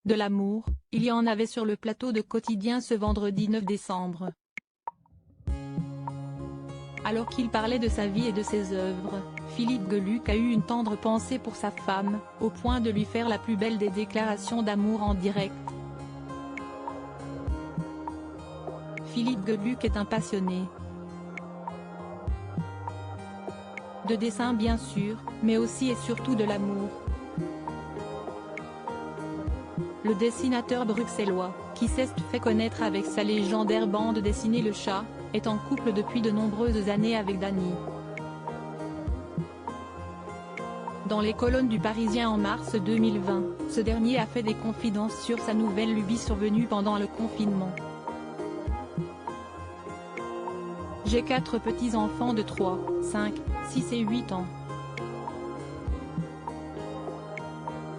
De l'amour, il y en avait sur le plateau de Quotidien ce vendredi 9 décembre. Alors qu'il parlait de sa vie et de ses œuvres, Philippe Geluck a eu une tendre pensée pour sa femme, au point de lui faire la plus belle des déclarations d'amour en direct. Philippe Geluck est un passionné de dessin bien sûr, mais aussi et surtout de l'amour. Le dessinateur bruxellois, qui s'est fait connaître avec sa légendaire bande dessinée Le Chat, est en couple depuis de nombreuses années avec Dany. Dans les colonnes du Parisien en mars 2020, ce dernier a fait des confidences sur sa nouvelle lubie survenue pendant le confinement. J'ai 4 petits-enfants de 3, 5, 6 et 8 ans.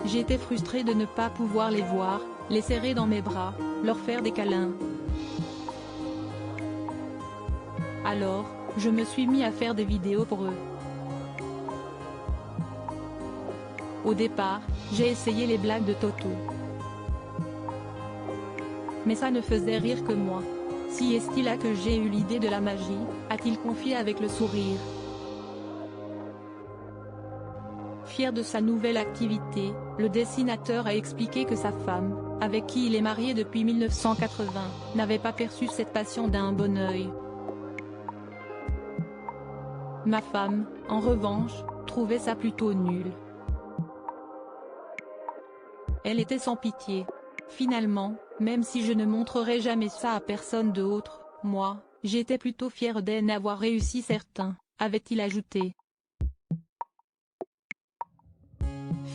J'étais frustrée de ne pas pouvoir les voir, les serrer dans mes bras, leur faire des câlins. Alors, je me suis mis à faire des vidéos pour eux. Au départ, j'ai essayé les blagues de Toto. Mais ça ne faisait rire que moi. Si est-il là que j'ai eu l'idée de la magie, a-t-il confié avec le sourire. Fier de sa nouvelle activité, le dessinateur a expliqué que sa femme, avec qui il est marié depuis 1980, n'avait pas perçu cette passion d'un bon œil. Ma femme, en revanche, trouvait ça plutôt nul. Elle était sans pitié. Finalement, même si je ne montrerai jamais ça à personne d'autre, moi, j'étais plutôt fier d'en avoir réussi certains, avait-il ajouté.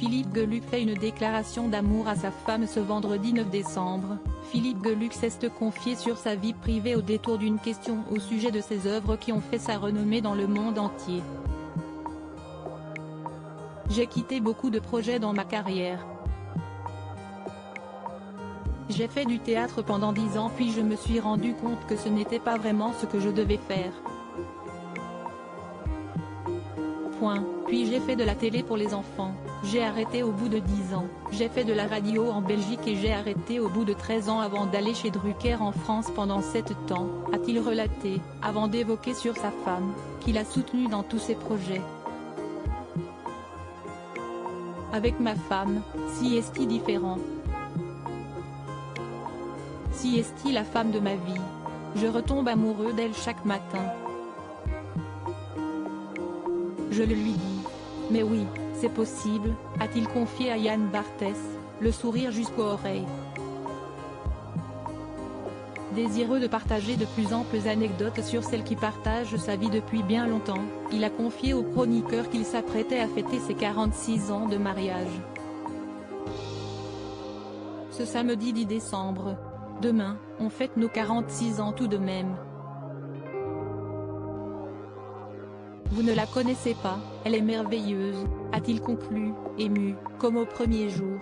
Philippe Geluck fait une déclaration d'amour à sa femme ce vendredi 9 décembre. Philippe Geluck s'est confié sur sa vie privée au détour d'une question au sujet de ses œuvres qui ont fait sa renommée dans le monde entier. J'ai quitté beaucoup de projets dans ma carrière. J'ai fait du théâtre pendant 10 ans puis je me suis rendu compte que ce n'était pas vraiment ce que je devais faire. Puis j'ai fait de la télé pour les enfants, j'ai arrêté au bout de 10 ans, j'ai fait de la radio en Belgique et j'ai arrêté au bout de 13 ans avant d'aller chez Drucker en France pendant 7 ans, a-t-il relaté, avant d'évoquer sur sa femme, qu'il a soutenue dans tous ses projets. Avec ma femme, si est-il différent. Si est-il la femme de ma vie. Je retombe amoureux d'elle chaque matin. Je le lui dis. Mais oui, c'est possible, a-t-il confié à Yann Barthès, le sourire jusqu'aux oreilles. Désireux de partager de plus amples anecdotes sur celle qui partage sa vie depuis bien longtemps, il a confié au chroniqueur qu'il s'apprêtait à fêter ses 46 ans de mariage. Ce samedi 10 décembre. Demain, on fête nos 46 ans tout de même. Vous ne la connaissez pas, elle est merveilleuse, a-t-il conclu, ému, comme au premier jour.